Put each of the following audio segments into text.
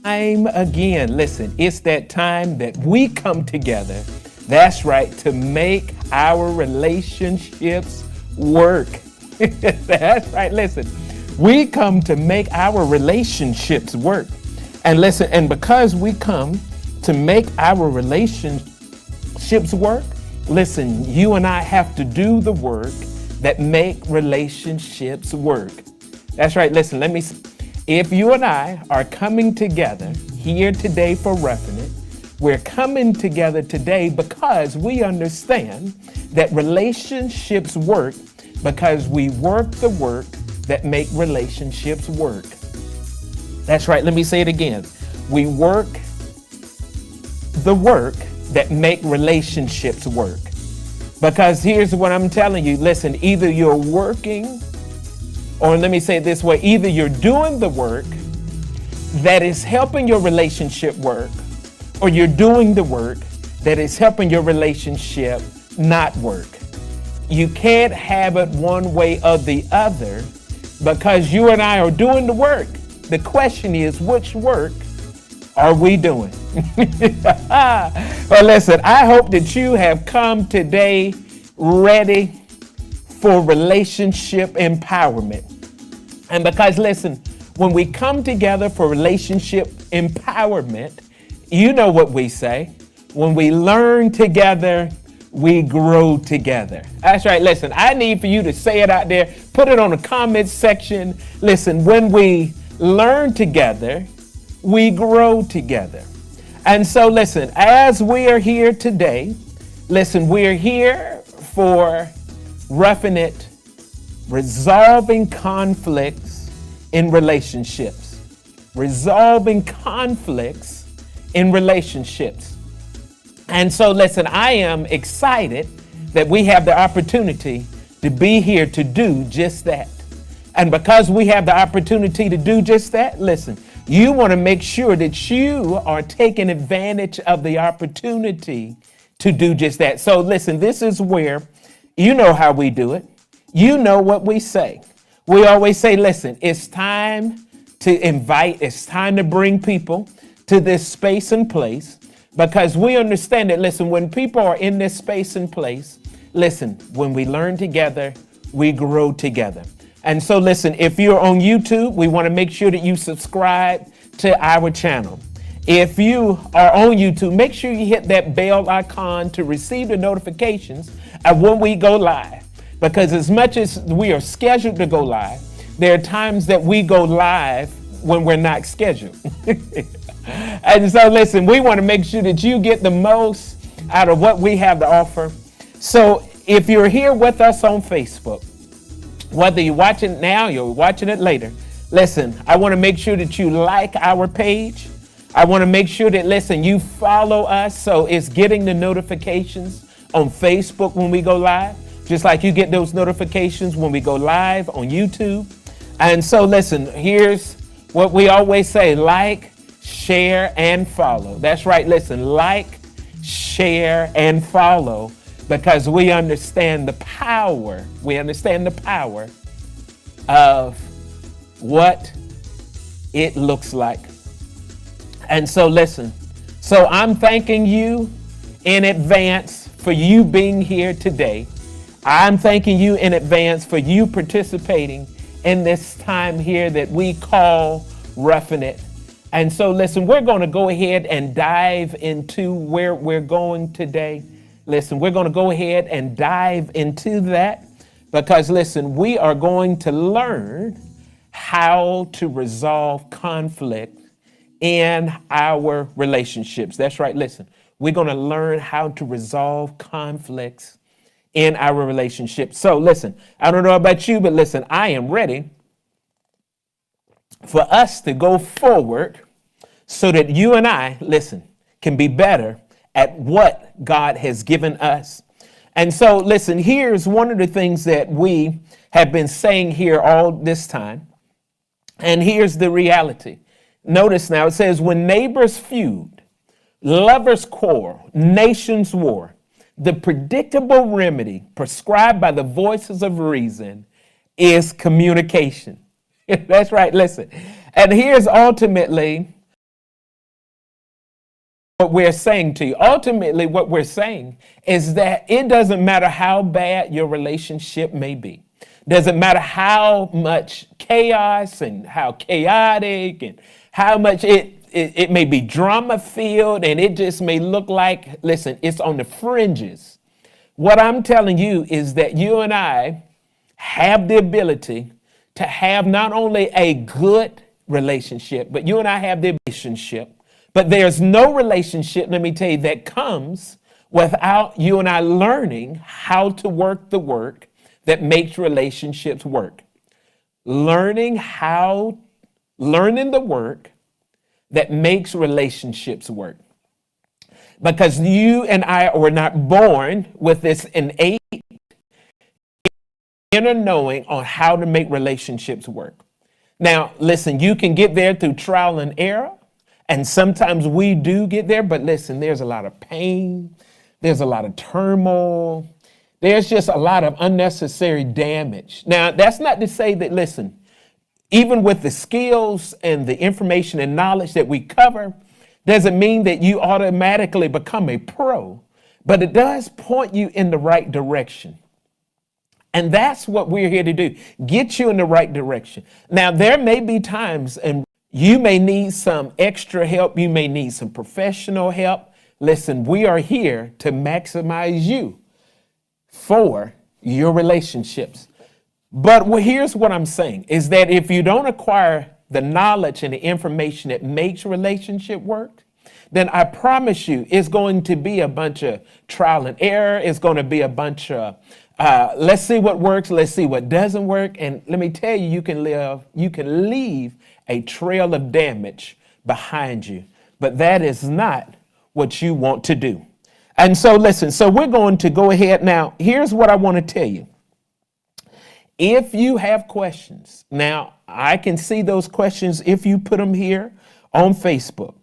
Time again. Listen, it's that time that we come together. That's right, to make our relationships work. That's right. Listen, we come to make our relationships work. And listen, and because we come to make our relationships work, listen, you and I have to do the work that make relationships work. That's right. Listen, if you and I are coming together here today for RUFF'N IT, we're coming together today because we understand that relationships work because we work the work that make relationships work. That's right. Let me say it again. We work the work that make relationships work. Because here's what I'm telling you. Listen, either you're working, or let me say it this way, either you're doing the work that is helping your relationship work, or you're doing the work that is helping your relationship not work. You can't have it one way or the other because you and I are doing the work. The question is, which work are we doing? Well, listen, I hope that you have come today ready for relationship empowerment. And because, listen, when we come together for relationship empowerment, you know what we say. When we learn together, we grow together. That's right. Listen, I need for you to say it out there. Put it on the comments section. Listen, when we learn together, we grow together. And so listen, as we are here today, listen, we're here for RUFF'N IT, resolving conflicts in relationships. Resolving conflicts in relationships. And so listen, I am excited that we have the opportunity to be here to do just that. And because we have the opportunity to do just that, listen, you want to make sure that you are taking advantage of the opportunity to do just that. So listen, this is where, you know how we do it. You know what we say. We always say, listen, it's time to invite, it's time to bring people to this space and place, because we understand that, listen, when people are in this space and place, listen, when we learn together, we grow together. And so listen, if you're on YouTube, we want to make sure that you subscribe to our channel. If you are on YouTube, make sure you hit that bell icon to receive the notifications of when we go live. Because as much as we are scheduled to go live, there are times that we go live when we're not scheduled. And so listen, we want to make sure that you get the most out of what we have to offer. So if you're here with us on Facebook, whether you're watching it now, you're watching it later, listen, I want to make sure that you like our page. I want to make sure that, listen, you follow us so it's getting the notifications on Facebook when we go live, just like you get those notifications when we go live on YouTube. And so listen, here's what we always say: like, share, and follow. That's right. Listen, like, share, and follow, because we understand the power. We understand the power of what it looks like. And so listen, so I'm thanking you in advance for you being here today. I'm thanking you in advance for you participating in this time here that we call RUFF'N IT. And so listen, we're going to go ahead and dive into where we're going today. Listen, we're going to go ahead and dive into that because, listen, we are going to learn how to resolve conflict in our relationships. That's right. Listen, we're going to learn how to resolve conflicts in our relationships. So listen, I don't know about you, but listen, I am ready for us to go forward so that you and I, listen, can be better at what God has given us. And so, listen, here's one of the things that we have been saying here all this time. And here's the reality. Notice now, it says, when neighbors feud, lovers quarrel, nations war, the predictable remedy prescribed by the voices of reason is communication. That's right. Listen. And here's ultimately what we're saying to you. Ultimately, what we're saying is that it doesn't matter how bad your relationship may be. Doesn't matter how much chaos and how chaotic and how much it may be drama filled, and it just may look like, listen, it's on the fringes. What I'm telling you is that you and I have the ability to have not only a good relationship, but you and I have the relationship. But there's no relationship, let me tell you, that comes without you and I learning how to work the work that makes relationships work. Learning the work that makes relationships work. Because you and I were not born with this innate inner knowing on how to make relationships work. Now, listen, you can get there through trial and error. And sometimes we do get there, but listen, there's a lot of pain. There's a lot of turmoil. There's just a lot of unnecessary damage. Now, that's not to say that, listen, even with the skills and the information and knowledge that we cover, doesn't mean that you automatically become a pro, but it does point you in the right direction. And that's what we're here to do, get you in the right direction. Now, there may be times, and you may need some extra help. You may need some professional help. Listen, we are here to maximize you for your relationships. But here's what I'm saying is that if you don't acquire the knowledge and the information that makes relationship work, then I promise you it's going to be a bunch of trial and error. It's going to be a bunch of let's see what works. Let's see what doesn't work. And let me tell you, you can leave a trail of damage behind you. But that is not what you want to do. And so listen, so we're going to go ahead now. Here's what I want to tell you. If you have questions, now I can see those questions if you put them here on Facebook.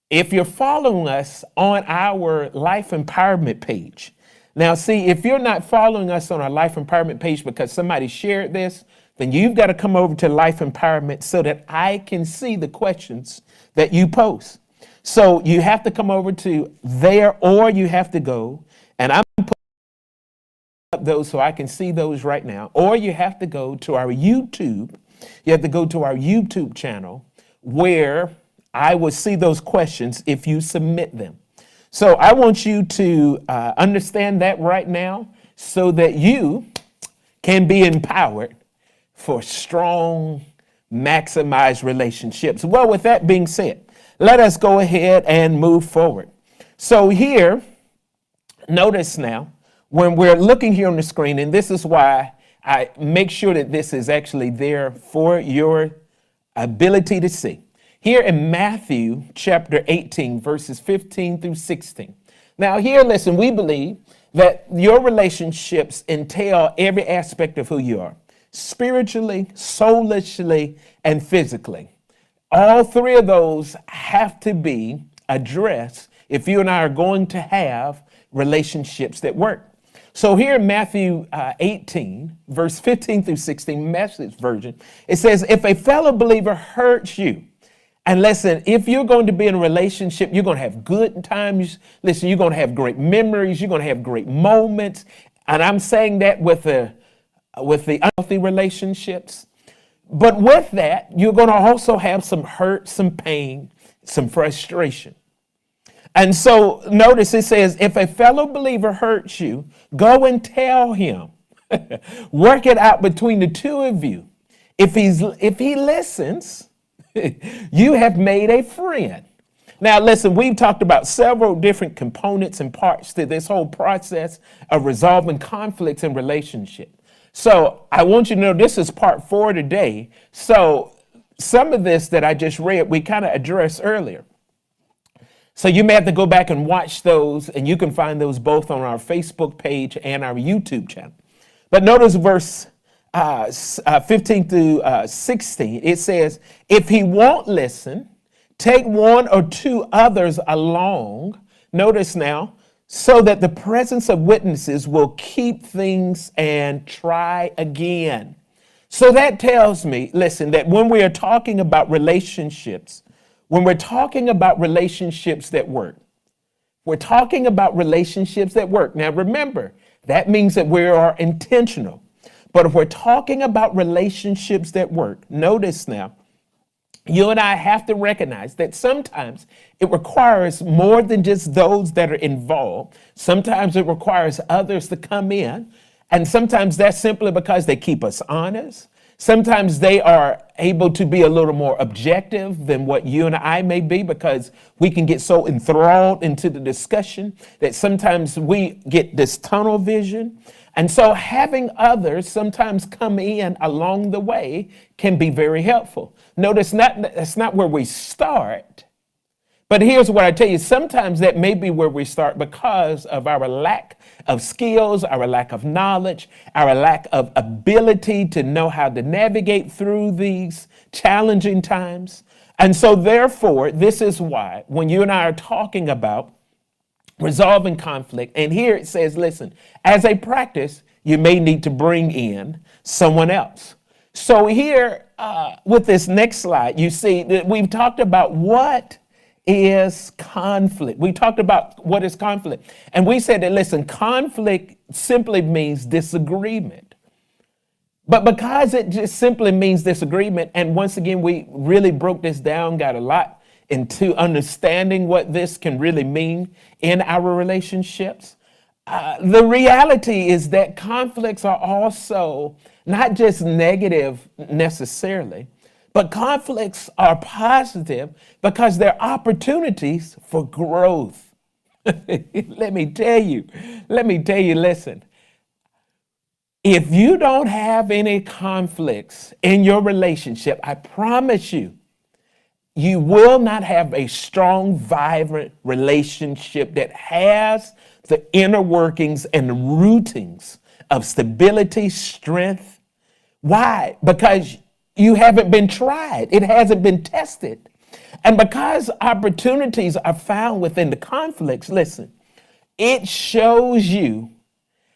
If you're following us on our Life Empowerment page. Now, see, if you're not following us on our Life Empowerment page because somebody shared this, then you've got to come over to Life Empowerment so that I can see the questions that you post. So you have to come over to there, or you have to go, and I'm putting up those so I can see those right now, or you have to go to our YouTube. You have to go to our YouTube channel where I will see those questions if you submit them. So I want you to understand that right now so that you can be empowered for strong, maximized relationships. Well, with that being said, let us go ahead and move forward. So here, notice now, when we're looking here on the screen, and this is why I make sure that this is actually there for your ability to see. Here in Matthew chapter 18, verses 15 through 16. Now here, listen, we believe that your relationships entail every aspect of who you are. Spiritually, soulishly, and physically. All three of those have to be addressed if you and I are going to have relationships that work. So here in Matthew 18, verse 15 through 16, Message version, it says, if a fellow believer hurts you, and listen, if you're going to be in a relationship, you're going to have good times. Listen, you're going to have great memories. You're going to have great moments. And I'm saying that with the unhealthy relationships. But with that, you're going to also have some hurt, some pain, some frustration. And so notice it says, if a fellow believer hurts you, go and tell him. Work it out between the two of you. If he listens, you have made a friend. Now, listen, we've talked about several different components and parts to this whole process of resolving conflicts in relationship. So I want you to know this is part 4 today. So some of this that I just read, we kind of addressed earlier. So you may have to go back and watch those, and you can find those both on our Facebook page and our YouTube channel. But notice verse 15 through 16, it says, if he won't listen, take 1 or 2 others along. Notice now, so that the presence of witnesses will keep things and try again. So that tells me, listen, that when we are talking about relationships, When we're talking about relationships that work, we're talking about relationships that work. Now, remember, that means that we are intentional. But if we're talking about relationships that work, notice now, you and I have to recognize that sometimes it requires more than just those that are involved. Sometimes it requires others to come in. And sometimes that's simply because they keep us honest. Sometimes they are able to be a little more objective than what you and I may be, because we can get so enthralled into the discussion that sometimes we get this tunnel vision. And so having others sometimes come in along the way can be very helpful. Notice that's not where we start. But here's what I tell you, sometimes that may be where we start because of our lack of skills, our lack of knowledge, our lack of ability to know how to navigate through these challenging times. And so therefore, this is why when you and I are talking about resolving conflict, and here it says, listen, as a practice, you may need to bring in someone else. So here with this next slide, you see that we've talked about what is conflict. We talked about what is conflict. And we said that, listen, conflict simply means disagreement. But because it just simply means disagreement, and once again, we really broke this down, got a lot into understanding what this can really mean in our relationships. The reality is that conflicts are also not just negative necessarily, but conflicts are positive because they're opportunities for growth. Let me tell you, listen, if you don't have any conflicts in your relationship, I promise you, you will not have a strong, vibrant relationship that has the inner workings and rootings of stability, strength. Why? Because you haven't been tried. It hasn't been tested. And because opportunities are found within the conflicts, listen, it shows you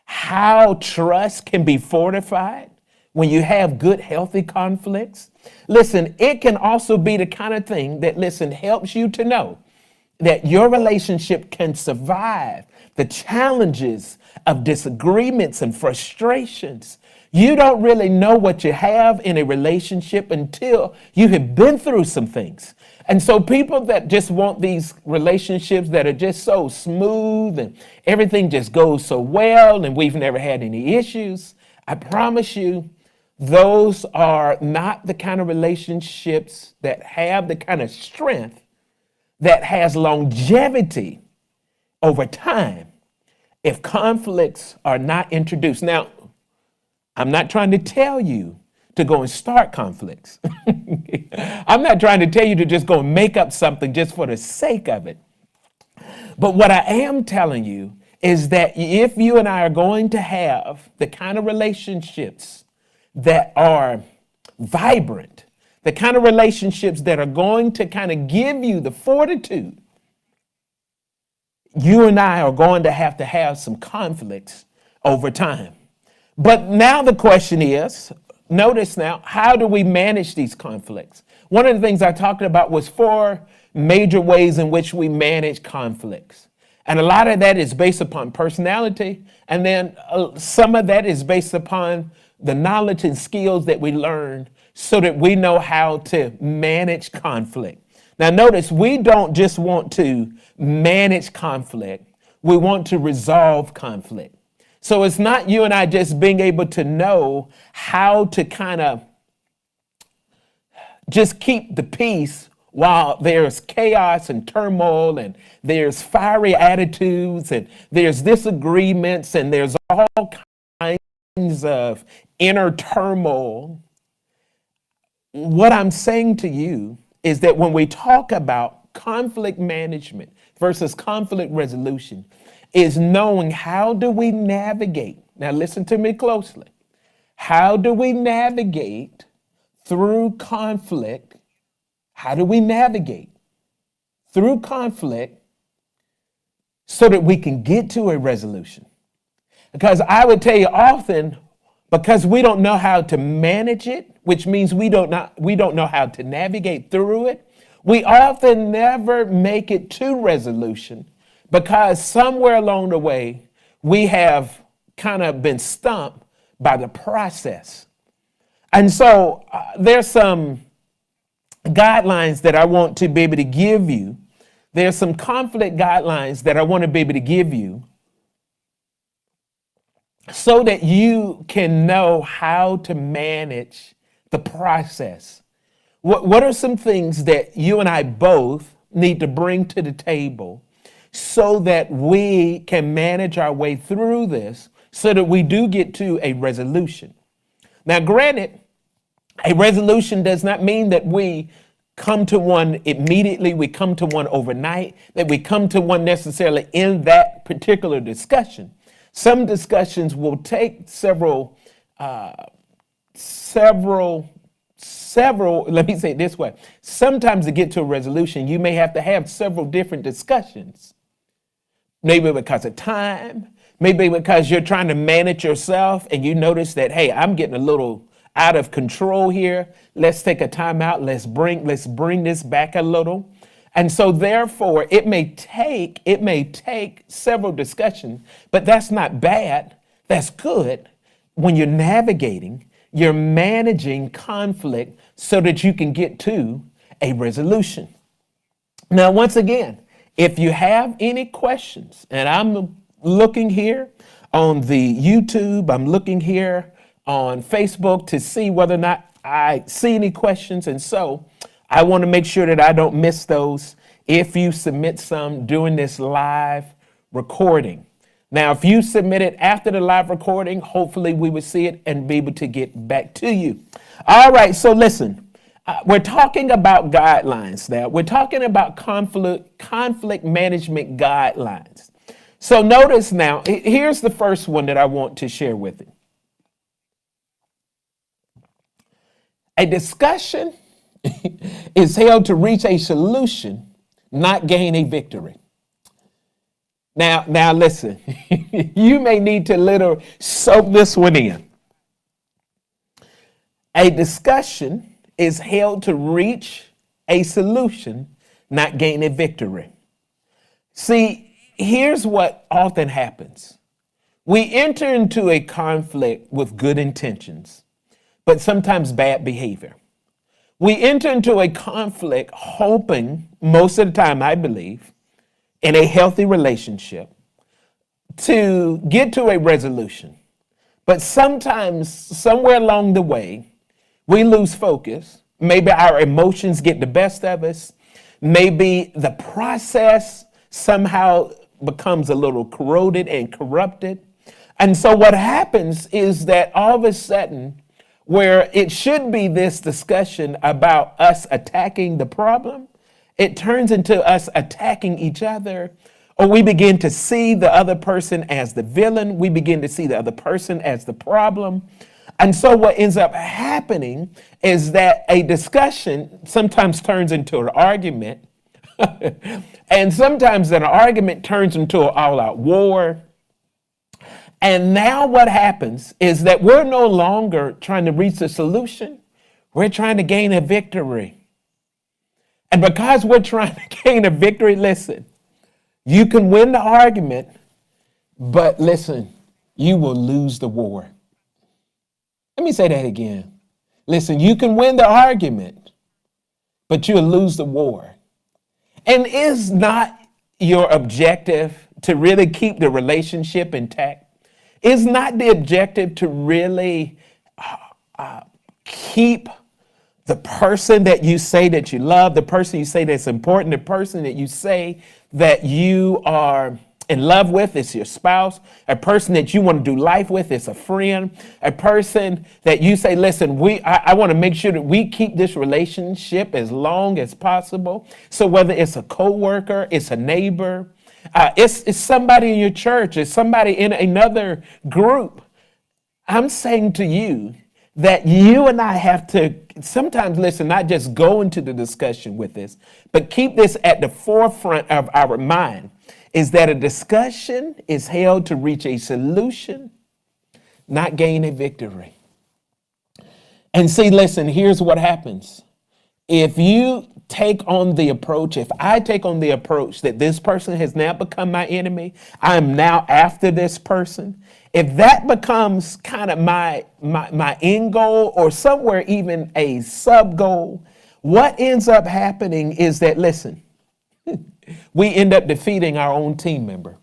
how trust can be fortified when you have good, healthy conflicts. Listen, it can also be the kind of thing that, listen, helps you to know that your relationship can survive the challenges of disagreements and frustrations. You don't really know what you have in a relationship until you have been through some things. And so people that just want these relationships that are just so smooth and everything just goes so well and we've never had any issues, I promise you, those are not the kind of relationships that have the kind of strength that has longevity over time if conflicts are not introduced. Now, I'm not trying to tell you to go and start conflicts. I'm not trying to tell you to just go and make up something just for the sake of it. But what I am telling you is that if you and I are going to have the kind of relationships that are vibrant, the kind of relationships that are going to kind of give you the fortitude, you and I are going to have some conflicts over time. But now the question is, notice now, how do we manage these conflicts? One of the things I talked about was 4 major ways in which we manage conflicts. And a lot of that is based upon personality. And then some of that is based upon the knowledge and skills that we learn so that we know how to manage conflict. Now notice, we don't just want to manage conflict. We want to resolve conflict. So it's not you and I just being able to know how to kind of just keep the peace while there's chaos and turmoil and there's fiery attitudes and there's disagreements and there's all kinds of inner turmoil. What I'm saying to you is that when we talk about conflict management versus conflict resolution, is knowing how do we navigate. Now listen to me closely. How do we navigate through conflict? How do we navigate through conflict so that we can get to a resolution? Because I would tell you often, because we don't know how to manage it, which means we don't know how to navigate through it, We often never make it to resolution because somewhere along the way, we have kind of been stumped by the process. And so there's some guidelines that I want to be able to give you. There's some conflict guidelines that I want to be able to give you so that you can know how to manage the process. What are some things that you and I both need to bring to the table so that we can manage our way through this so that we do get to a resolution? Now, granted, a resolution does not mean that we come to one immediately, we come to one overnight, that we come to one necessarily in that particular discussion. Some discussions will take several, let me say it this way. Sometimes to get to a resolution, you may have to have several different discussions. Maybe because of time, maybe because you're trying to manage yourself and you notice that, hey, I'm getting a little out of control here. Let's take a time out. Let's bring this back a little. And so therefore, it may take several discussions, but that's not bad. That's good. When you're navigating, you're managing conflict so that you can get to a resolution. Now, once again, if you have any questions, and I'm looking here on the YouTube, I'm looking here on Facebook to see whether or not I see any questions. And so I want to make sure that I don't miss those if you submit some during this live recording. Now, if you submit it after the live recording, hopefully we will see it and be able to get back to you. All right, so listen, we're talking about guidelines now. We're talking about conflict management guidelines. So notice now, here's the first one that I want to share with you. A discussion is held to reach a solution, not gain a victory. Now listen, you may need to literally soak this one in. A discussion is held to reach a solution, not gain a victory. See, here's what often happens. We enter into a conflict with good intentions, but sometimes bad behavior. We enter into a conflict hoping, most of the time, I believe, in a healthy relationship to get to a resolution. But sometimes, somewhere along the way, we lose focus. Maybe our emotions get the best of us. Maybe the process somehow becomes a little corroded and corrupted. And so what happens is that all of a sudden, where it should be this discussion about us attacking the problem, it turns into us attacking each other, or we begin to see the other person as the villain. We begin to see the other person as the problem. And so what ends up happening is that a discussion sometimes turns into an argument, and sometimes an argument turns into an all-out war. And now what happens is that we're no longer trying to reach a solution. We're trying to gain a victory. And because we're trying to gain a victory, listen, you can win the argument, but listen, you will lose the war. Let me say that again. Listen, you can win the argument, but you'll lose the war. And is not your objective to really keep the relationship intact? Is not the objective to really keep the person that you say that you love, the person you say that's important, the person that you say that you are in love with is your spouse, a person that you want to do life with is a friend, a person that you say, listen, I want to make sure that we keep this relationship as long as possible. So whether it's a coworker, it's a neighbor, it's somebody in your church, it's somebody in another group. I'm saying to you that you and I have to sometimes, listen, not just go into the discussion with this, but keep this at the forefront of our mind, is that a discussion is held to reach a solution, not gain a victory. And see, listen, here's what happens. If you take on the approach, if I take on the approach that this person has now become my enemy, I'm now after this person. If that becomes kind of my end goal, or somewhere even a sub goal, what ends up happening is that, listen, we end up defeating our own team member.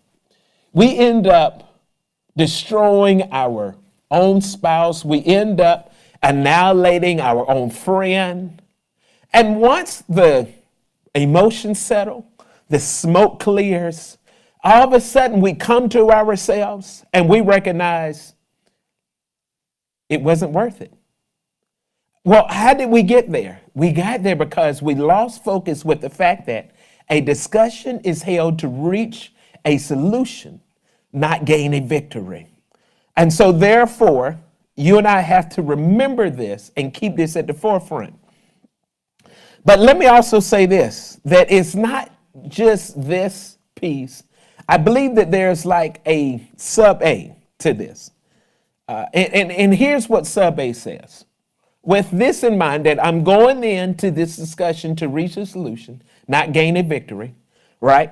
We end up destroying our own spouse. We end up annihilating our own friend. And once the emotions settle, the smoke clears, all of a sudden we come to ourselves and we recognize it wasn't worth it. Well, how did we get there? We got there because we lost focus with the fact that a discussion is held to reach a solution, not gain a victory. And so therefore, you and I have to remember this and keep this at the forefront. But let me also say this, that it's not just this piece. I believe that there's like a sub A to this. And here's what sub A says. With this in mind, that I'm going into this discussion to reach a solution, not gain a victory, right?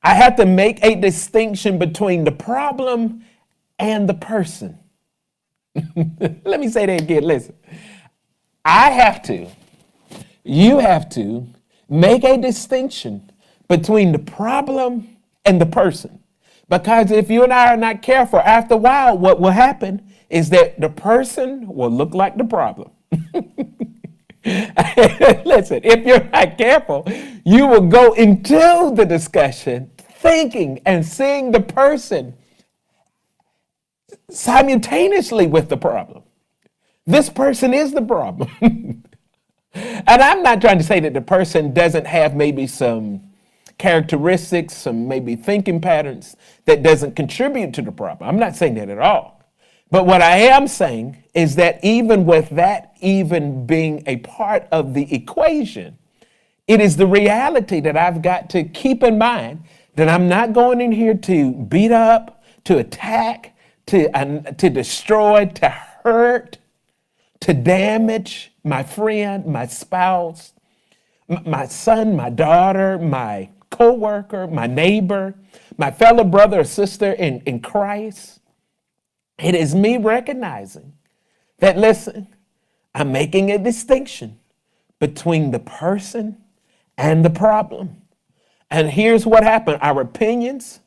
I have to make a distinction between the problem and the person. Let me say that again. Listen, you have to make a distinction between the problem and the person. Because if you and I are not careful, after a while, what will happen is that the person will look like the problem. Listen, if you're not careful, you will go into the discussion thinking and seeing the person simultaneously with the problem. This person is the problem. And I'm not trying to say that the person doesn't have maybe some characteristics, some maybe thinking patterns that doesn't contribute to the problem. I'm not saying that at all. But what I am saying is that even with that even being a part of the equation, it is the reality that I've got to keep in mind that I'm not going in here to beat up, to attack, to destroy, to hurt, to damage my friend, my spouse, my son, my daughter, my coworker, my neighbor, my fellow brother or sister in Christ. It is me recognizing that, listen, I'm making a distinction between the person and the problem. And here's what happened. Our opinions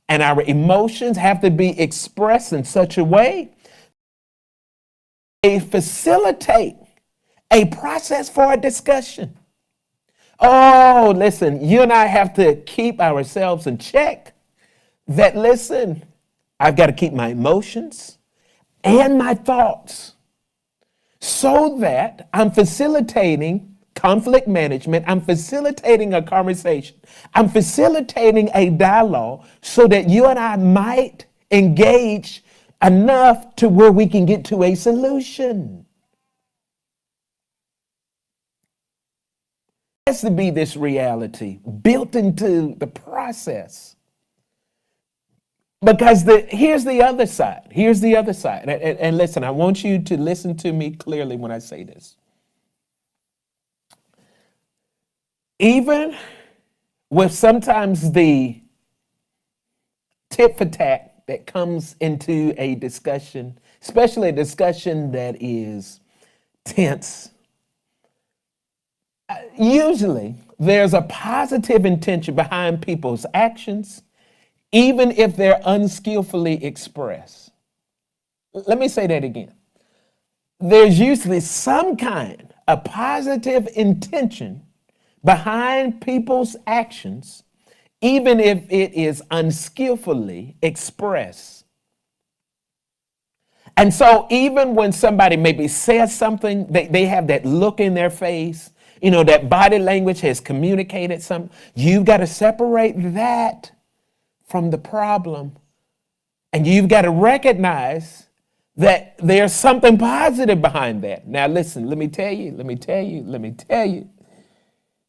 and our emotions have to be expressed in such a way they facilitate a process for a discussion. Oh, listen, you and I have to keep ourselves in check. That, listen, I've got to keep my emotions and my thoughts so that I'm facilitating conflict management. I'm facilitating a conversation. I'm facilitating a dialogue so that you and I might engage enough to where we can get to a solution. There has to be this reality built into the process. Because here's the other side. Here's the other side. And listen, I want you to listen to me clearly when I say this. Even with sometimes the tit for tat that comes into a discussion, especially a discussion that is tense, usually there's a positive intention behind people's actions, even if they're unskillfully expressed. Let me say that again. There's usually some kind of positive intention behind people's actions, even if it is unskillfully expressed. And so even when somebody maybe says something, they have that look in their face, you know, that body language has communicated something. You've got to separate that from the problem. And you've got to recognize that there's something positive behind that. Now listen, let me tell you.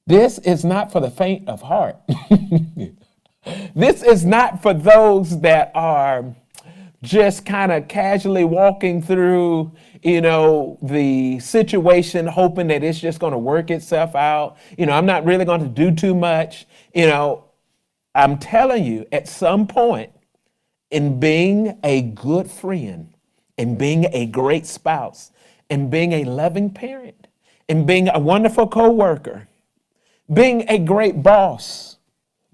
This is not for the faint of heart. This is not for those that are just kind of casually walking through, the situation, hoping that it's just going to work itself out. I'm not really going to do too much. I'm telling you, at some point, in being a good friend, in being a great spouse, in being a loving parent, in being a wonderful coworker, being a great boss,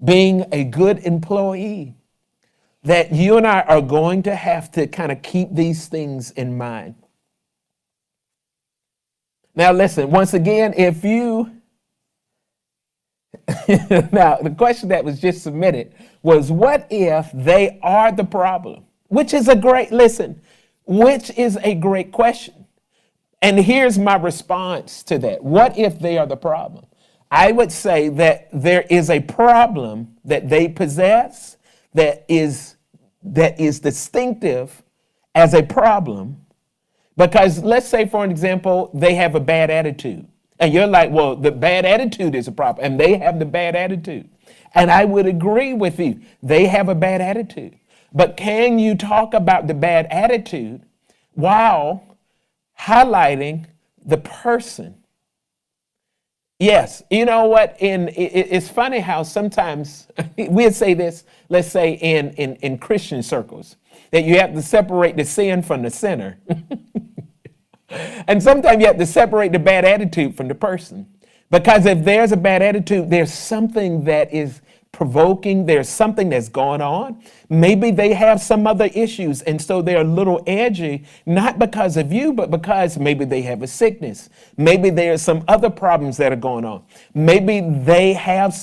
being a good employee, that you and I are going to have to kind of keep these things in mind. Now, listen, once again, if you, now the question that was just submitted was, what if they are the problem? Which is a great question. And here's my response to that. What if they are the problem? I would say that there is a problem that they possess that is distinctive as a problem, because let's say, for an example, they have a bad attitude. And you're like, well, the bad attitude is a problem, and they have the bad attitude. And I would agree with you. They have a bad attitude. But can you talk about the bad attitude while highlighting the person? Yes, you know what? It's funny how sometimes we'd say this, let's say in Christian circles, that you have to separate the sin from the sinner. And sometimes you have to separate the bad attitude from the person. Because if there's a bad attitude, there's something that is provoking, there's something that's going on. Maybe they have some other issues, and so they're a little edgy, not because of you, but because maybe they have a sickness. Maybe there's some other problems that are going on. Maybe they have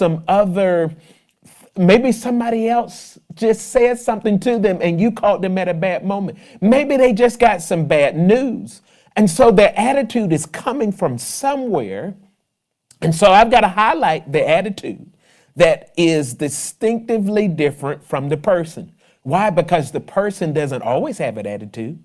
maybe somebody else just said something to them and you caught them at a bad moment. Maybe they just got some bad news. And so their attitude is coming from somewhere. And so I've got to highlight the attitude that is distinctively different from the person. Why? Because the person doesn't always have an attitude.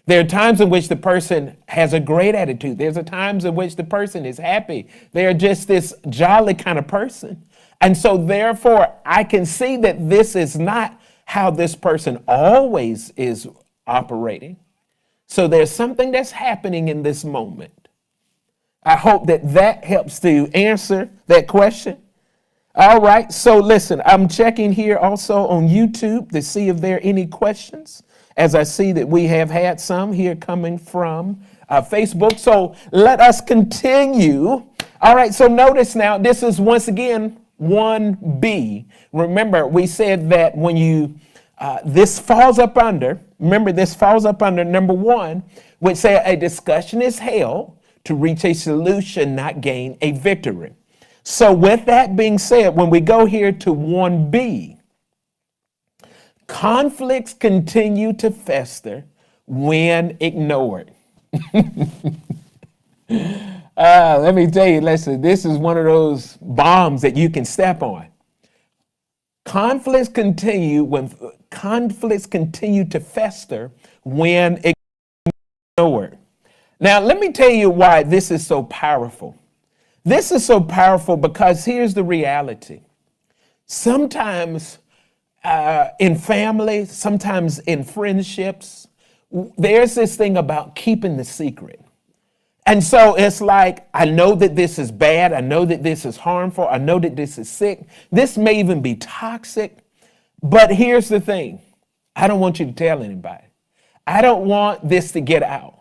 There are times in which the person has a great attitude. There's times in which the person is happy. They're just this jolly kind of person. And so therefore, I can see that this is not how this person always is operating. So there's something that's happening in this moment. I hope that helps to answer that question. All right, so listen, I'm checking here also on YouTube to see if there are any questions, as I see that we have had some here coming from Facebook. So let us continue. All right, so notice now, this is once again 1B. Remember, we said that when this falls up under number 1, which say a discussion is held to reach a solution, not gain a victory. So with that being said, when we go here to 1B, conflicts continue to fester when ignored. Let me tell you, listen, this is one of those bombs that you can step on. Conflicts continue to fester when ignored. Now, let me tell you why this is so powerful. This is so powerful because here's the reality. Sometimes in family, sometimes in friendships, there's this thing about keeping the secret. And so it's like, I know that this is bad. I know that this is harmful. I know that this is sick. This may even be toxic. But here's the thing. I don't want you to tell anybody. I don't want this to get out.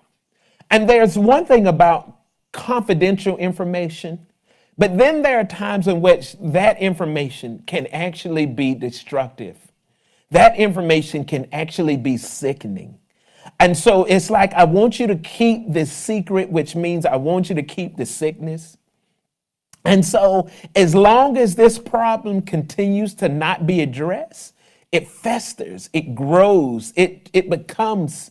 And there's one thing about confidential information, but then there are times in which that information can actually be destructive. That information can actually be sickening. And so it's like, I want you to keep this secret, which means I want you to keep the sickness. And so as long as this problem continues to not be addressed, it festers, it grows, it becomes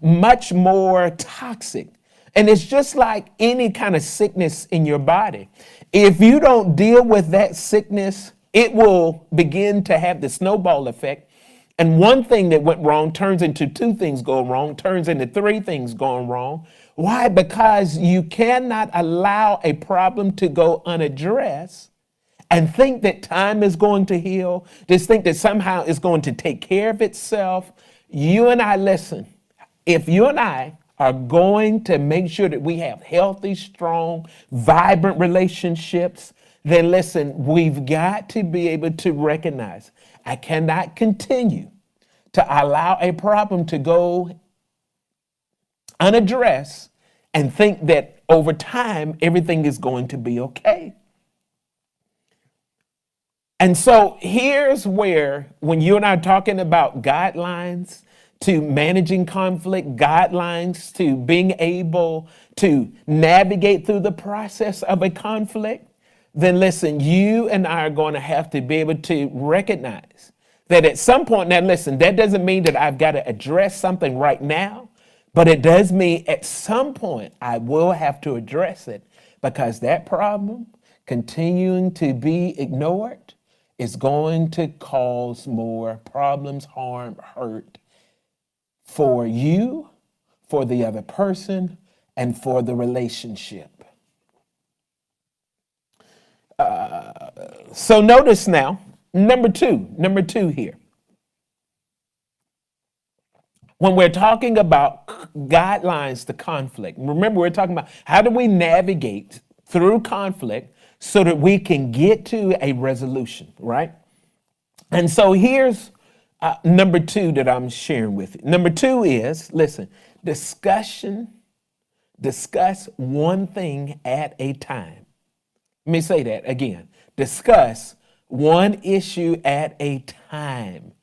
much more toxic. And it's just like any kind of sickness in your body. If you don't deal with that sickness, it will begin to have the snowball effect. And one thing that went wrong turns into 2 things going wrong, turns into 3 things going wrong. Why? Because you cannot allow a problem to go unaddressed and think that time is going to heal, just think that somehow it's going to take care of itself. You and I, listen, if you and I are going to make sure that we have healthy, strong, vibrant relationships, then listen, we've got to be able to recognize I cannot continue to allow a problem to go unaddressed and think that over time everything is going to be okay. And so here's where, when you and I are talking about guidelines to managing conflict, guidelines to being able to navigate through the process of a conflict, then listen, you and I are going to have to be able to recognize that at some point, now listen, that doesn't mean that I've got to address something right now, but it does mean at some point I will have to address it, because that problem continuing to be ignored is going to cause more problems, harm, hurt for you, for the other person, and for the relationship. So notice now, number two here. When we're talking about guidelines to conflict, remember we're talking about how do we navigate through conflict so that we can get to a resolution, right? And so here's number two that I'm sharing with you. Number two is, listen, discuss one thing at a time. Let me say that again. Discuss one issue at a time.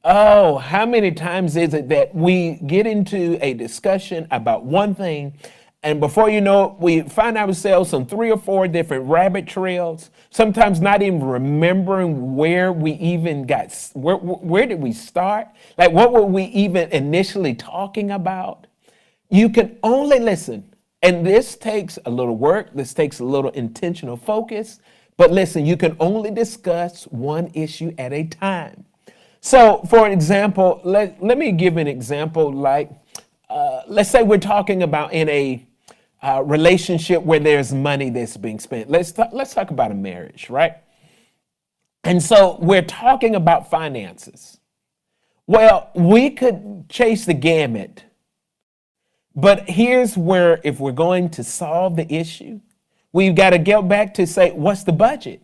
Oh, how many times is it that we get into a discussion about one thing, and before you know it, we find ourselves on 3 or 4 different rabbit trails, sometimes not even remembering where we even got, where did we start? Like, what were we even initially talking about? You can only listen, and this takes a little work, this takes a little intentional focus, but listen, you can only discuss one issue at a time. So, for example, let me give an example. Like, let's say we're talking about in a relationship where there's money that's being spent. Let's talk about a marriage, right? And so we're talking about finances. Well, we could chase the gamut, but here's where, if we're going to solve the issue, we've got to get back to say, what's the budget?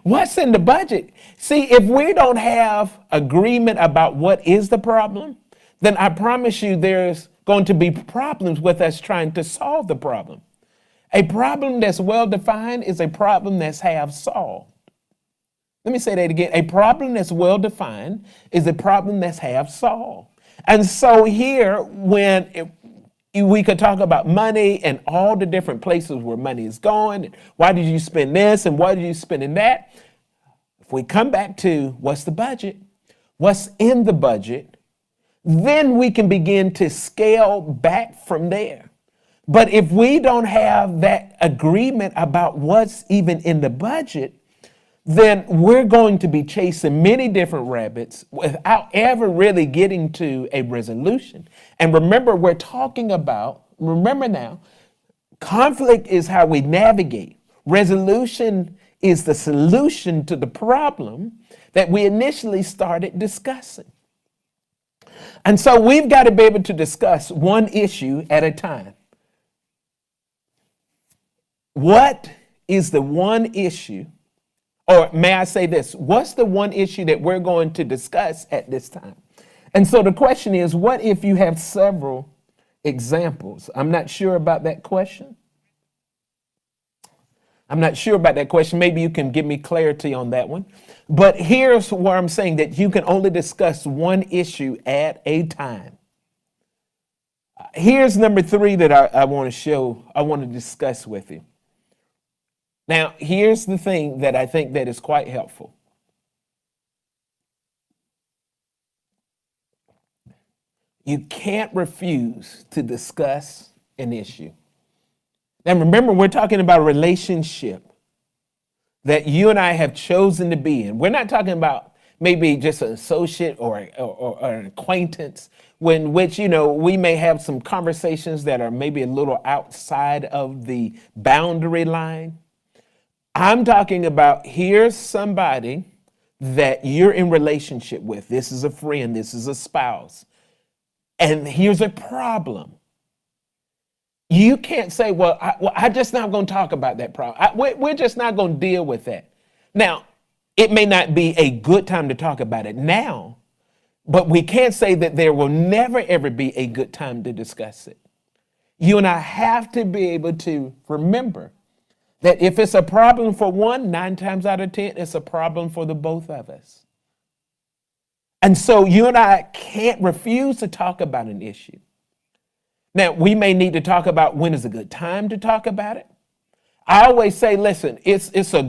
What's in the budget? See, if we don't have agreement about what is the problem, then I promise you there's going to be problems with us trying to solve the problem. A problem that's well defined is a problem that's half solved. Let me say that again. A problem that's well defined is a problem that's half solved. And so here, when we could talk about money and all the different places where money is going, and why did you spend this and why did you spend in that? If we come back to what's the budget, what's in the budget, then we can begin to scale back from there. But if we don't have that agreement about what's even in the budget, then we're going to be chasing many different rabbits without ever really getting to a resolution. And remember, remember now, conflict is how we navigate. Resolution is the solution to the problem that we initially started discussing. And so we've got to be able to discuss one issue at a time. What is the one issue, or may I say this, what's the one issue that we're going to discuss at this time? And so the question is, what if you have several examples? I'm not sure about that question. Maybe you can give me clarity on that one. But here's where I'm saying that you can only discuss one issue at a time. Here's number 3 that I want to discuss with you. Now, here's the thing that I think that is quite helpful. You can't refuse to discuss an issue. Now, remember, we're talking about a relationship that you and I have chosen to be in. We're not talking about maybe just an associate or an acquaintance, in which, we may have some conversations that are maybe a little outside of the boundary line. I'm talking about, here's somebody that you're in relationship with. This is a friend, this is a spouse. And here's a problem. You can't say, I'm just not going to talk about that problem. We're just not going to deal with that. Now, it may not be a good time to talk about it now, but we can't say that there will never, ever be a good time to discuss it. You and I have to be able to remember that if it's a problem for one, 9 times out of 10, it's a problem for the both of us. And so you and I can't refuse to talk about an issue. Now, we may need to talk about when is a good time to talk about it. I always say, listen, it's a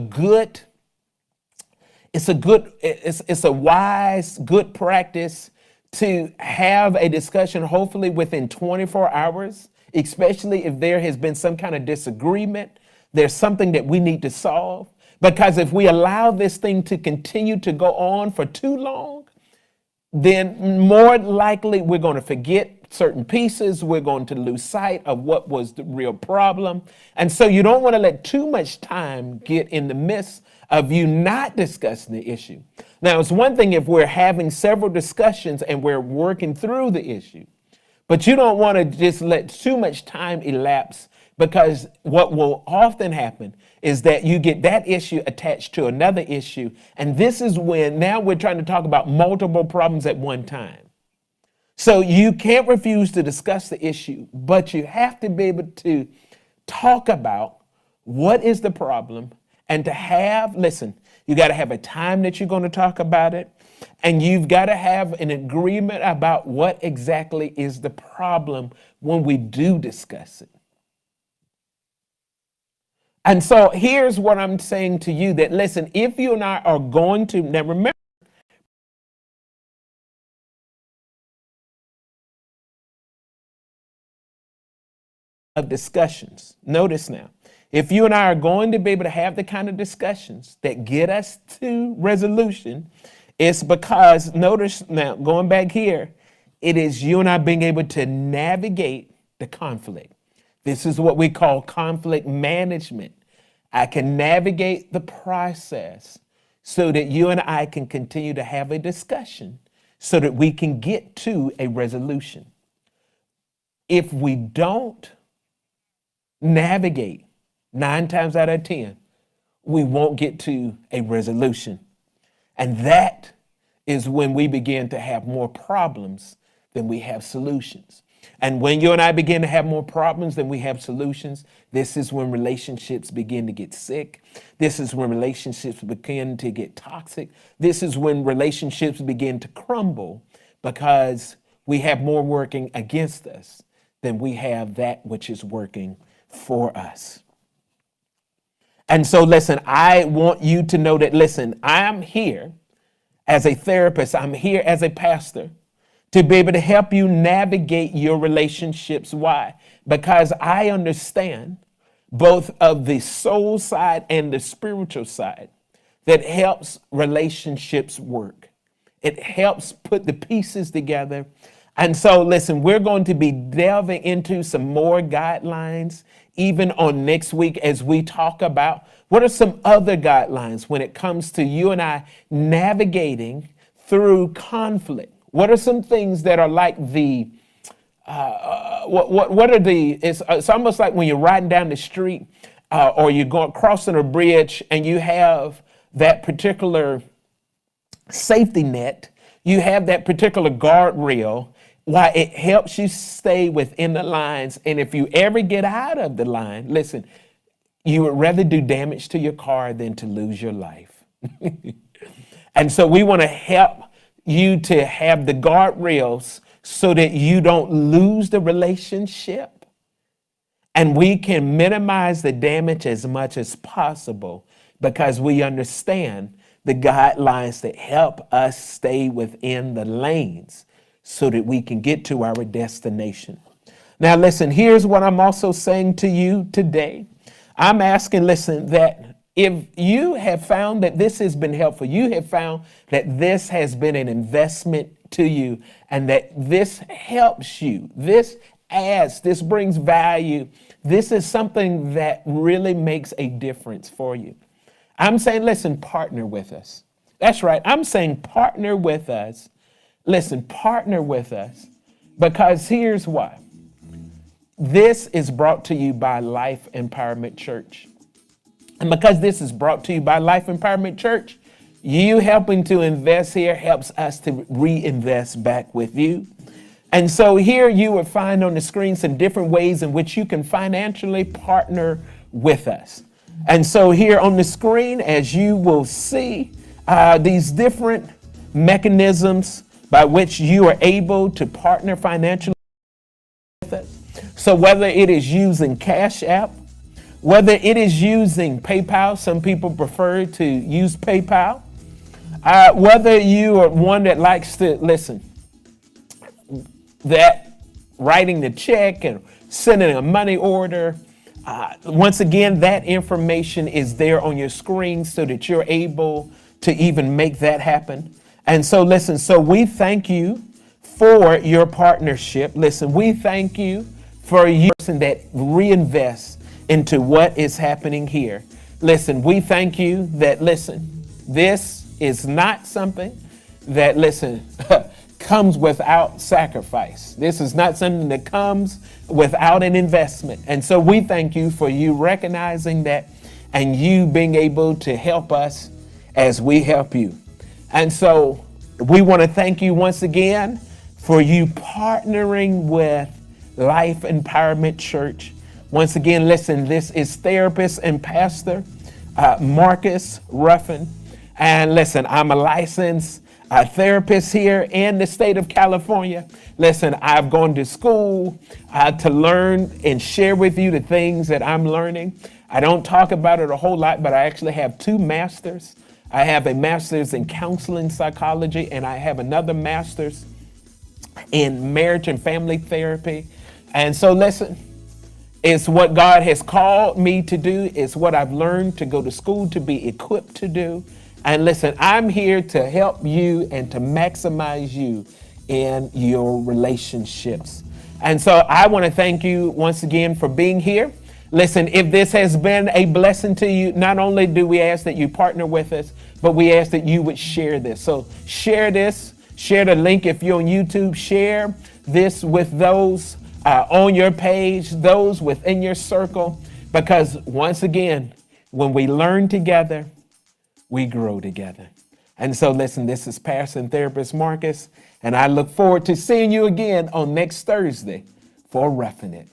wise, good practice to have a discussion, hopefully within 24 hours, especially if there has been some kind of disagreement. There's something that we need to solve. Because if we allow this thing to continue to go on for too long, then more likely we're going to forget certain pieces. We're going to lose sight of what was the real problem. And so you don't want to let too much time get in the midst of you not discussing the issue. Now, it's one thing if we're having several discussions and we're working through the issue, but you don't want to just let too much time elapse, because what will often happen is that you get that issue attached to another issue. And this is when now we're trying to talk about multiple problems at one time. So you can't refuse to discuss the issue, but you have to be able to talk about what is the problem, and to have, listen, you got to have a time that you're going to talk about it, and you've got to have an agreement about what exactly is the problem when we do discuss it. And so here's what I'm saying to you, that listen, if you and I are going to, now remember, of discussions. Notice now, if you and I are going to be able to have the kind of discussions that get us to resolution, it's because, notice now, going back here, it is you and I being able to navigate the conflict. This is what we call conflict management. I can navigate the process so that you and I can continue to have a discussion so that we can get to a resolution. If we don't navigate, 9 times out of 10, we won't get to a resolution. And that is when we begin to have more problems than we have solutions. And when you and I begin to have more problems than we have solutions, this is when relationships begin to get sick. This is when relationships begin to get toxic. This is when relationships begin to crumble, because we have more working against us than we have that which is working for us. And so, listen, I want you to know that, listen, I'm here as a therapist. I'm here as a pastor to be able to help you navigate your relationships. Why? Because I understand both of the soul side and the spiritual side that helps relationships work. It helps put the pieces together. And so, listen, we're going to be delving into some more guidelines even on next week as we talk about what are some other guidelines when it comes to you and I navigating through conflict. What are some things that are like the, what are the, it's almost like when you're riding down the street or you're going crossing a bridge and you have that particular safety net, you have that particular guardrail, why it helps you stay within the lines. And if you ever get out of the line, listen, you would rather do damage to your car than to lose your life. And so we want to help you to have the guardrails so that you don't lose the relationship. And we can minimize the damage as much as possible because we understand the guidelines that help us stay within the lanes so that we can get to our destination. Now, listen, here's what I'm also saying to you today. I'm asking, listen, that if you have found that this has been helpful, you have found that this has been an investment to you and that this helps you, this adds, this brings value, this is something that really makes a difference for you. I'm saying, listen, partner with us. That's right. I'm saying partner with us. Listen, partner with us Because here's why. This is brought to you by Life Empowerment Church. And because this is brought to you by Life Empowerment Church, you helping to invest here helps us to reinvest back with you. And so here you will find on the screen some different ways in which you can financially partner with us. And so here on the screen, as you will see, these different mechanisms by which you are able to partner financially with us. So whether it is using Cash App, whether it is using PayPal, some people prefer to use PayPal, whether you are one that likes to, listen, that writing the check and sending a money order, once again, that information is there on your screen so that you're able to even make that happen. And so listen, so we thank you for your partnership. Listen, we thank you for you person that reinvests into what is happening here. Listen, we thank you that, listen, this is not something that, listen, comes without sacrifice. This is not something that comes without an investment. And so we thank you for you recognizing that and you being able to help us as we help you. And so we want to thank you once again for you partnering with Life Empowerment Church. Once again, listen, this is therapist and pastor Marcus Ruffin. And listen, I'm a licensed therapist here in the state of California. Listen, I've gone to school to learn and share with you the things that I'm learning. I don't talk about it a whole lot, but I actually have 2 masters. I have a master's in counseling psychology, and I have another master's in marriage and family therapy. And so listen, it's what God has called me to do. It's what I've learned to go to school to be equipped to do. And listen, I'm here to help you and to maximize you in your relationships. And so I want to thank you once again for being here. Listen, if this has been a blessing to you, not only do we ask that you partner with us, but we ask that you would share this. So share this, share the link if you're on YouTube, share this with those on your page, those within your circle, because once again, when we learn together, we grow together. And so listen, this is Pastor and Therapist Marcus, and I look forward to seeing you again on next Thursday for Ruff'N It.